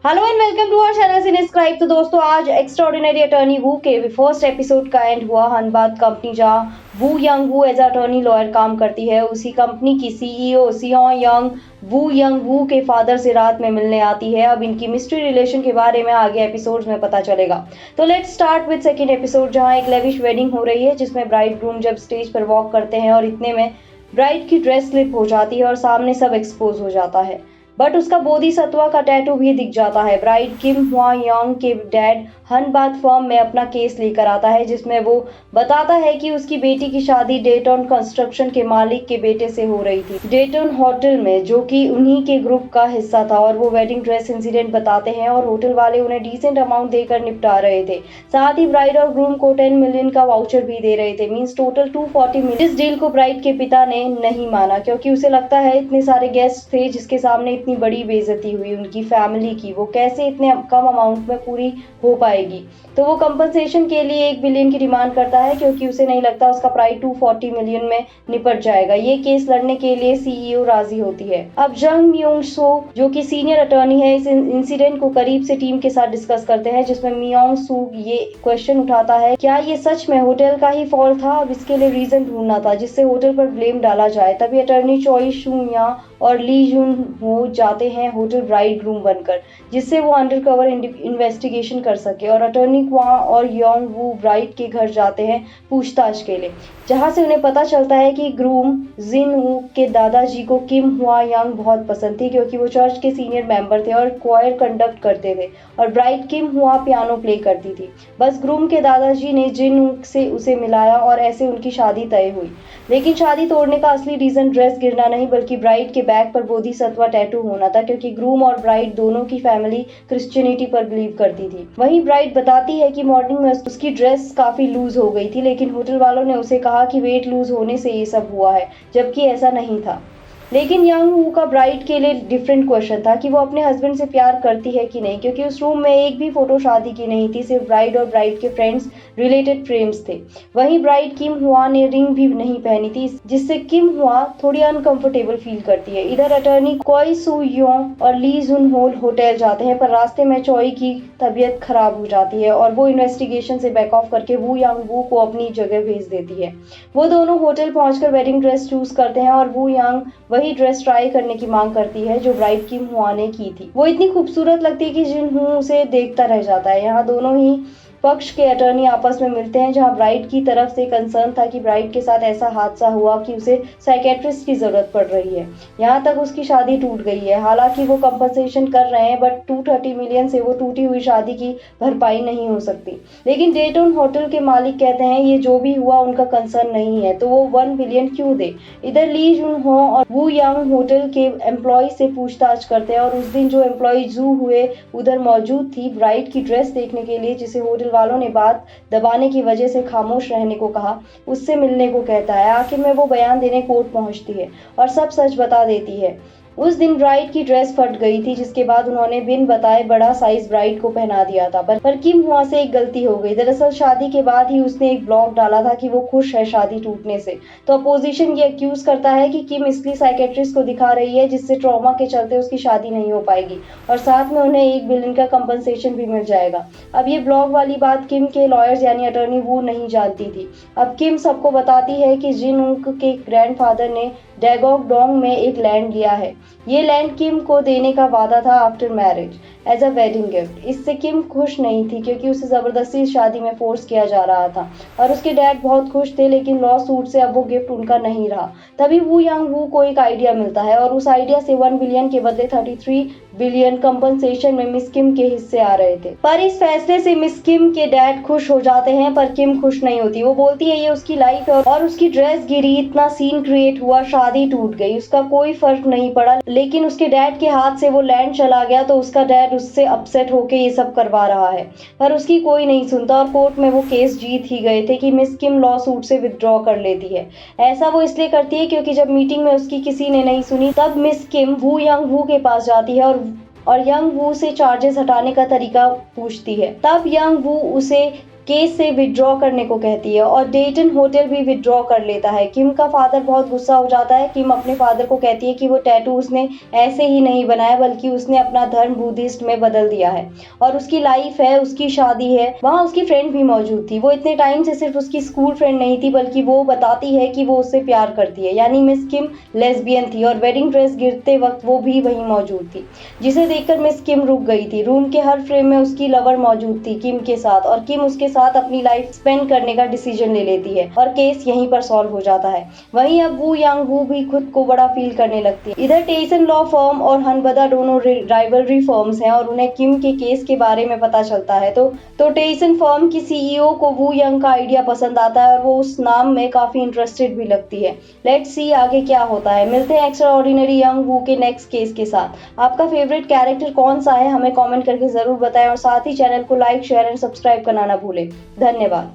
Hello and welcome to our channel Cinescribe. तो दोस्तों, आज एक्स्ट्राऑर्डिनरी अटर्नी वू के फर्स्ट एपिसोड का एंड हुआ। हनबाद कंपनी जहां वू यंग वू एज अटर्नी लॉयर काम करती है, उसी कंपनी की सीईओ सियों यंग वू के फादर से रात में मिलने आती है। अब इनकी मिस्ट्री रिलेशन के बारे में आगे एपिसोड्स में पता चलेगा। तो let's start with second episode, जहां एक लेविश वेडिंग हो रही है जिसमें ब्राइड ग्रूम जब स्टेज पर वॉक करते हैं और इतने में ब्राइड की ड्रेस स्लिप हो जाती है और सामने सब एक्सपोज हो जाता है। बट उसका बोधिसत्वा का टैटू भी दिख जाता है। ब्राइड किम हुआ यंग के डैड हनबाद फर्म में अपना केस लेकर आता है, जिसमें वो बताता है कि उसकी बेटी की शादी डेटन कंस्ट्रक्शन के मालिक के बेटे से हो रही थी, डेटन होटल में, जो कि उन्हीं के ग्रुप का हिस्सा था। और वो वेडिंग ड्रेस इंसिडेंट बताते हैं और होटल वाले उन्हें डिसेंट अमाउंट देकर निपटा रहे थे। साथ ही ब्राइड और ग्रूम को 10 मिलियन का वाउचर भी दे रहे थे, मींस टोटल 240 मिलियन। इस डील को ब्राइड के पिता ने नहीं माना, क्योंकि उसे लगता है इतने सारे गेस्ट थे जिसके सामने इतनी बड़ी बेइज्जती हुई उनकी फैमिली की, वो कैसे इतने कम अमाउंट में पूरी हो पाएगी। तो वो कंपनसेशन के लिए 1 बिलियन की डिमांड करता है, क्योंकि उसे नहीं लगता उसका प्राइस 240 मिलियन में निपट जाएगा। ये केस लड़ने के लिए सीईओ राजी होती है। अब जंग मियोंग सो, जो कि सीनियर अटर्नी है, इस इंसिडेंट को करीब से टीम के साथ डिस्कस करते हैं, जिसमें मियोंग सू ये क्वेश्चन उठाता है, क्या ये सच में होटल का ही फॉल्ट था? अब इसके लिए रीजन ढूंढना था जिससे होटल पर ब्लेम डाला जाए। तभी अटर्नी चोई शुया और ली जुन हो जाते हैं होटल ब्राइड ग्रूम बनकर, जिससे वो अंडरकवर इन्वेस्टिगेशन कर सके। और अटर्नी क्वां और योंग वू ब्राइड के घर जाते हैं पूछताछ के लिए, जहां से उन्हें पता चलता है कि ग्रूम जिन वू के दादाजी को किम हुआ यंग बहुत पसंद थी, क्योंकि वो चर्च के सीनियर मेंबर थे और क्वायर कंडक्ट करते थे, और ब्राइड किम हुआ पियानो प्ले करती थी। बस ग्रूम के दादाजी ने जिन वू से उसे मिलाया और ऐसे उनकी शादी तय हुई। लेकिन शादी तोड़ने का असली रीजन ड्रेस गिरना नहीं, बल्कि ब्राइड के बैक पर बोधिसत्वा टैटू होना था, क्योंकि ग्रूम और ब्राइड दोनों की फैमिली क्रिश्चियनिटी पर बिलीव करती थी। वहीं ब्राइड बताती है कि मॉर्निंग में उसकी ड्रेस काफी लूज हो गई थी, लेकिन होटल वालों ने उसे कहा कि वेट लूज होने से ये सब हुआ है, जबकि ऐसा नहीं था। लेकिन यंग वू का ब्राइड के लिए डिफरेंट क्वेश्चन था कि वो अपने हस्बैंड से प्यार करती है कि नहीं, क्योंकि उस रूम में एक भी फोटो शादी की नहीं थी, सिर्फ ब्राइड और ब्राइड के फ्रेंड्स रिलेटेड फ्रेम्स थे। वहीं ब्राइड किम हुआ ने रिंग भी नहीं पहनी थी, जिससे किम हुआ थोड़ी अनकंफर्टेबल फील करती है। इधर अटर्नी कोई सू योंग और ली जुन हो होटल जाते हैं, पर रास्ते में चोई की तबीयत खराब हो जाती है और वो इन्वेस्टिगेशन से बैक ऑफ करके वू यंग वू को अपनी जगह भेज देती है। वो दोनों होटल पहुंचकर वेडिंग ड्रेस चूज करते हैं और वू यंग वही ड्रेस ट्राई करने की मांग करती है जो ब्राइड किम हुआ ने की थी। वो इतनी खूबसूरत लगती है कि जिन हूँ उसे देखता रह जाता है। यहाँ दोनों ही पक्ष के अटर्नी आपस में मिलते हैं, जहां ब्राइड की तरफ से कंसर्न था कि ब्राइड के साथ ऐसा हादसा हुआ कि उसे साइकेट्रिस्ट की जरूरत पड़ रही है, यहां तक उसकी शादी टूट गई है। हालांकि वो कंपनसेशन कर रहे हैं, बट 230 मिलियन से वो टूटी हुई शादी की भरपाई नहीं हो सकती। लेकिन डेटन होटल के मालिक कहते हैं ये जो भी हुआ उनका कंसर्न नहीं है, तो वो 1 बिलियन क्यों दे। इधर ली जुन हो और वू यंग होटल के एम्प्लॉय से पूछताछ करते हैं, और उस दिन जो एम्प्लॉय जू हुए उधर मौजूद थी ब्राइड की ड्रेस देखने के लिए, जिसे होटल वालों ने बात दबाने की वजह से खामोश रहने को कहा, उससे मिलने को कहता है। आखिर में वो बयान देने कोर्ट पहुंचती है और सब सच बता देती है। उस दिन ब्राइड की ड्रेस फट गई थी, जिसके बाद उन्होंने बिन बताए बड़ा साइज ब्राइड को पहना दिया था, पर किम हुआ से एक गलती हो गई। दरअसल शादी के बाद ही उसने एक ब्लॉग डाला था कि वो खुश है शादी टूटने से। तो अपोजिशन ये एक्यूज करता है कि किम इसलिए साइकेट्रिस्ट को दिखा रही है जिससे ट्रॉमा के चलते उसकी शादी नहीं हो पाएगी, और साथ में उन्हें 1 बिलियन का कंपनसेशन भी मिल जाएगा। अब ये ब्लॉग वाली बात किम के लॉयर्स यानी अटर्नी वू नहीं जानती थी। अब किम सबको बताती है कि जिन के ग्रैंडफादर ने डैगोग डोंग में एक लैंड लिया है। ये लैंड किम को देने का वादा था after marriage as a wedding gift. इससे किम खुश नहीं थी, क्योंकि उसे जबरदस्ती इस शादी में फोर्स किया जा रहा था, और उसके डैड बहुत खुश थे, लेकिन लॉ सूट से अब वो गिफ्ट उनका नहीं रहा। तभी वू यंग वू को एक आइडिया मिलता है, और उस आइडिया से 1 बिलियन के बदले 33 बिलियन कंपनसेशन में मिस किम के हिस्से आ रहे थे। पर इस फैसले से मिस किम के डैड खुश हो जाते हैं, पर किम खुश नहीं होती। वो बोलती है ये उसकी लाइफ है और उसकी ड्रेस गिरी, इतना सीन क्रिएट हुआ, शादी टूट गई, उसका कोई फर्क नहीं पड़ा। लेकिन उसके डैड के हाथ से वो लैंड चला गया, तो उसका डैड उससे अपसेट होके ये सब करवा रहा है, पर उसकी कोई नहीं सुनता, और कोर्ट में वो केस जीत ही गए थे कि मिस किम लॉ सूट से विथड्रॉ कर लेती है। ऐसा वो इसलिए करती है क्योंकि जब मीटिंग में उसकी किसी ने नहीं सुनी, तब मिस किम वू यंग वू के पास जाती है और यंग वू से चार्जेस हटाने का तरीका पूछती है। तब यंग वू उसे केस से विड्रॉ करने को कहती है और डेटन होटल भी विड्रॉ कर लेता है। किम का फादर बहुत गुस्सा हो जाता है। किम अपने फादर को कहती है कि वो टैटू उसने ऐसे ही नहीं बनाया बल्कि उसने अपना धर्म बुद्धिस्ट में बदल दिया है और उसकी लाइफ है, उसकी शादी है। वहाँ उसकी फ्रेंड भी मौजूद थी। वो इतने टाइम से सिर्फ उसकी स्कूल फ्रेंड नहीं थी बल्कि वो बताती है कि वो उससे प्यार करती है, यानी मिस किम लेस्बियन थी और वेडिंग ड्रेस गिरते वक्त वो भी वहीं मौजूद थी, जिसे देखकर मिस किम रुक गई थी। रूम के हर फ्रेम में उसकी लवर मौजूद थी किम के साथ और किम उसके साथ अपनी लाइफ स्पेंड करने का डिसीजन ले लेती है और केस यहीं पर सॉल्व हो जाता है। वहीं अब वू यांग वू भी खुद को बड़ा फील करने लगती है। इधर टेसन लॉ फर्म और हनबदा दोनों राइवलरी फर्म्स हैं और उन्हें किम के केस के बारे में पता चलता है तो टेसन फर्म की सीईओ को वू यंग का आइडिया पसंद आता है और वो उस नाम में काफी इंटरेस्टेड भी लगती है। लेट्स सी आगे क्या होता है। मिलते हैं एक्स्ट्रा ऑर्डिनरी यंग वू के नेक्स्ट केस के साथ। आपका फेवरेट कैरेक्टर कौन सा है हमें कमेंट करके जरूर बताएं और साथ ही चैनल को लाइक शेयर एंड सब्सक्राइब करना ना भूलें। धन्यवाद।